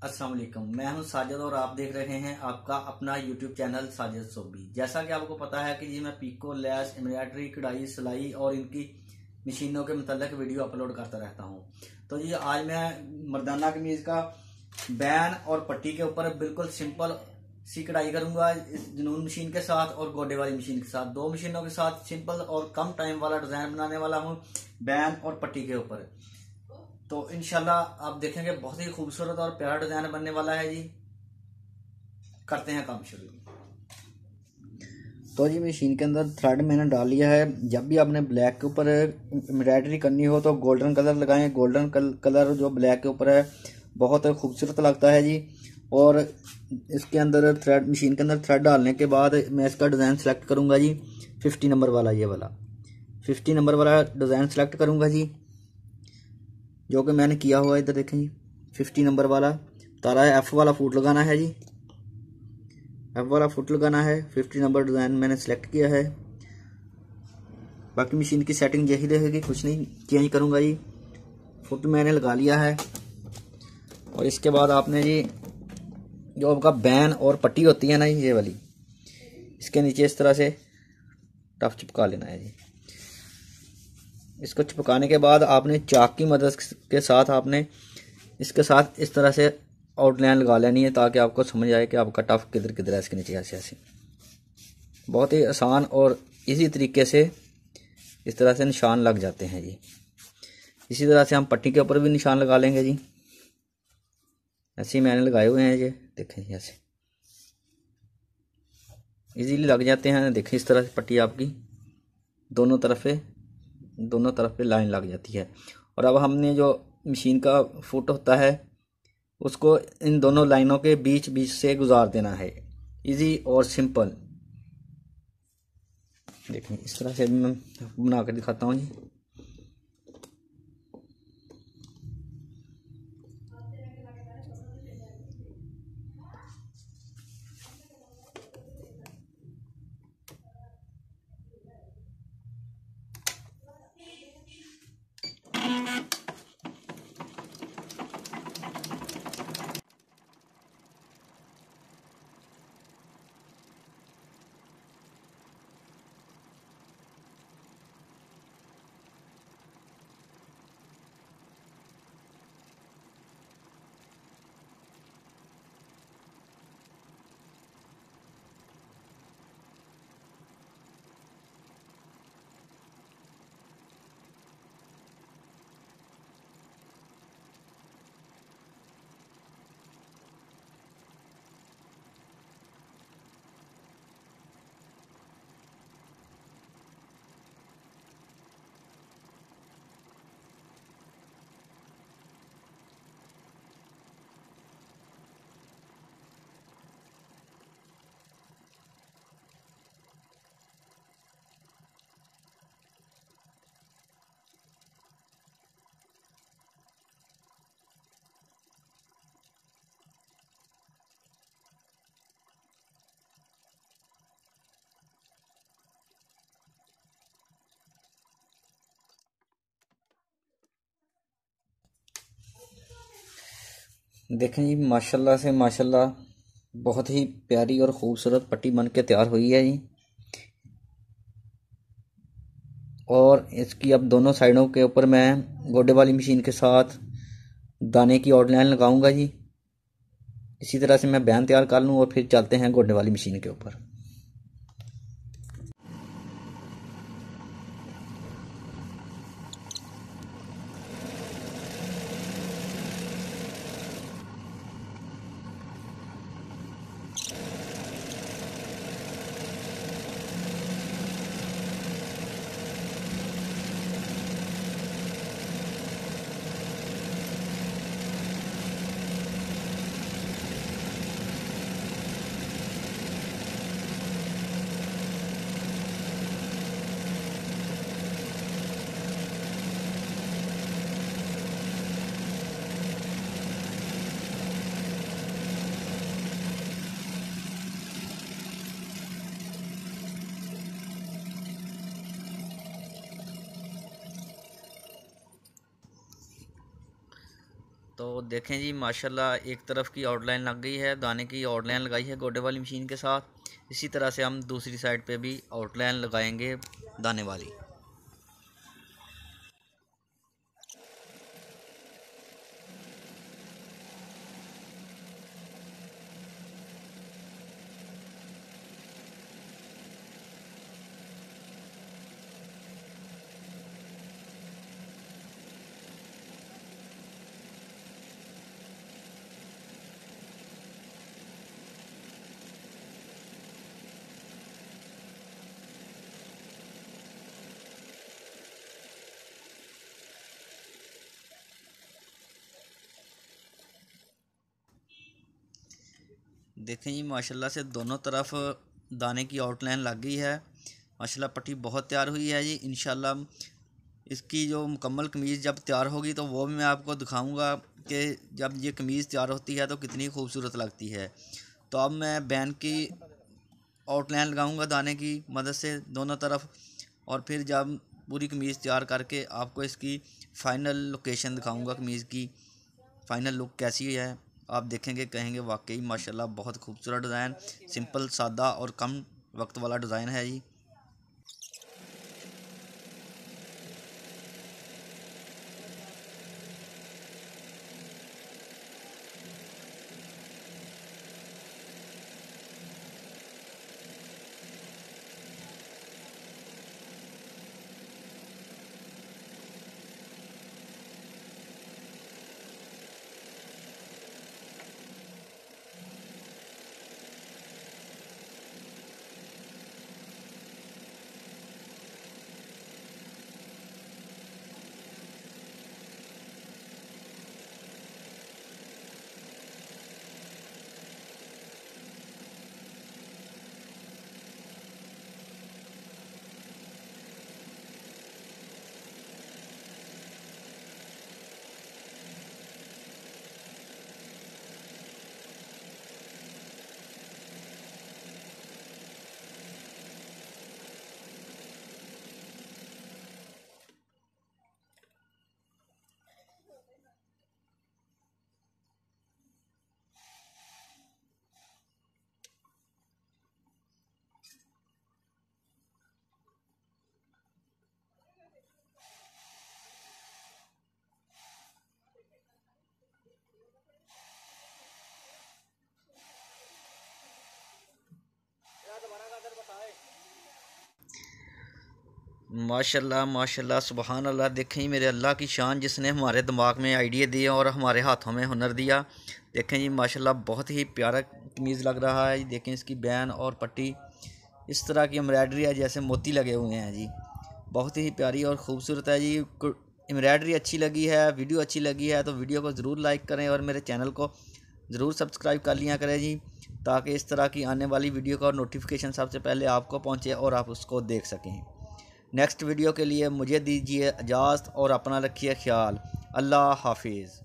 अस्सलाम वालेकुम। मैं हूं साजिद और आप देख रहे हैं आपका अपना यूट्यूब चैनल साजिद सोबी। जैसा कि आपको पता है कि जी मैं पीको, लैस, एम्ब्रॉयडरी, कढ़ाई, सिलाई और इनकी मशीनों के मतलब वीडियो अपलोड करता रहता हूं। तो जी आज मैं मर्दाना कमीज का बैन और पट्टी के ऊपर बिल्कुल सिंपल सी कढ़ाई करूंगा इस जुनून मशीन के साथ और गोडे वाली मशीन के साथ। दो मशीनों के साथ सिंपल और कम टाइम वाला डिजाइन बनाने वाला हूँ बैन और पट्टी के ऊपर। तो इंशाल्लाह आप देखेंगे बहुत ही खूबसूरत और प्यारा डिजाइन बनने वाला है जी। करते हैं काम शुरू। तो जी मशीन के अंदर थ्रेड मैंने डाल लिया है। जब भी आपने ब्लैक के ऊपर एम्ब्रॉयडरी करनी हो तो गोल्डन कलर लगाएं। गोल्डन कलर जो ब्लैक के ऊपर है बहुत खूबसूरत लगता है जी। और इसके अंदर थ्रेड, मशीन के अंदर थ्रेड डालने के बाद मैं इसका डिज़ाइन सेलेक्ट करूंगा जी। 50 नंबर वाला, ये वाला 50 नंबर वाला डिज़ाइन सेलेक्ट करूंगा जी, जो कि मैंने किया हुआ है। इधर देखें जी, 50 नंबर वाला तारा है। एफ वाला फुट लगाना है जी, एफ वाला फुट लगाना है। 50 नंबर डिज़ाइन मैंने सेलेक्ट किया है। बाकी मशीन की सेटिंग यही रहेगी, कुछ नहीं चेंज करूंगा जी। फुट मैंने लगा लिया है। और इसके बाद आपने जी जो आपका बैन और पट्टी होती है ना, ये वाली, इसके नीचे इस तरह से टफ चिपका लेना है जी। इसको चिपकाने के बाद आपने चाक की मदद के साथ आपने इसके साथ इस तरह से आउटलाइन लगा लेनी है, ताकि आपको समझ आए कि आपका टफ किधर किधर है। इसके नीचे ऐसे ऐसे बहुत ही आसान और इसी तरीके से इस तरह से निशान लग जाते हैं जी। इसी तरह से हम पट्टी के ऊपर भी निशान लगा लेंगे जी। ऐसे ही मैंने लगाए हुए हैं, ये देखें जी, ऐसे इजीली लग जाते हैं। देखें इस तरह से पट्टी आपकी दोनों तरफ पे लाइन लग जाती है। और अब हमने जो मशीन का फुट होता है उसको इन दोनों लाइनों के बीच बीच से गुजार देना है। इजी और सिंपल। देखें इस तरह से मैं बना कर दिखाता हूँ जी। देखें जी, माशाल्लाह से माशाल्लाह बहुत ही प्यारी और ख़ूबसूरत पट्टी बन के तैयार हुई है जी। और इसकी अब दोनों साइडों के ऊपर मैं गोडे वाली मशीन के साथ दाने की आउटलाइन लगाऊंगा जी। इसी तरह से मैं बैन तैयार कर लूँ और फिर चलते हैं गोडे वाली मशीन के ऊपर। तो देखें जी माशाल्लाह एक तरफ की आउटलाइन लग गई है, दाने की आउटलाइन लगाई है गोडे वाली मशीन के साथ। इसी तरह से हम दूसरी साइड पे भी आउटलाइन लगाएंगे दाने वाली। देखें जी माशाल्लाह से दोनों तरफ दाने की आउटलाइन लग गई है। माशाल्लाह पट्टी बहुत तैयार हुई है जी। इंशाल्लाह इसकी जो मुकम्मल कमीज़ जब तैयार होगी तो वो भी मैं आपको दिखाऊंगा कि जब ये कमीज़ तैयार होती है तो कितनी खूबसूरत लगती है। तो अब मैं बैन की आउटलाइन लगाऊंगा दाने की मदद से दोनों तरफ, और फिर जब पूरी कमीज़ तैयार करके आपको इसकी फ़ाइनल लोकेशन दिखाऊंगा, कमीज़ की फ़ाइनल लुक कैसी है। आप देखेंगे कहेंगे वाकई माशाल्लाह बहुत खूबसूरत डिज़ाइन, सिंपल सादा और कम वक्त वाला डिज़ाइन है जी। माशाल्लाह माशाल्लाह सुबहान अल्लाह। देखें जी मेरे अल्लाह की शान जिसने हमारे दिमाग में आइडिया दिए और हमारे हाथों में हुनर दिया। देखें जी माशाल्लाह बहुत ही प्यारा कमीज़ लग रहा है। देखें इसकी बैन और पट्टी इस तरह की एम्ब्रॉयडरी है जैसे मोती लगे हुए हैं जी। बहुत ही प्यारी और ख़ूबसूरत है जी। एम्ब्रॉयडरी अच्छी लगी है, वीडियो अच्छी लगी है तो वीडियो को ज़रूर लाइक करें और मेरे चैनल को ज़रूर सब्सक्राइब कर लिया करें जी, ताकि इस तरह की आने वाली वीडियो का नोटिफिकेशन सबसे पहले आपको पहुँचे और आप उसको देख सकें। नेक्स्ट वीडियो के लिए मुझे दीजिए इजाज़त और अपना रखिए ख्याल। अल्लाह हाफिज़।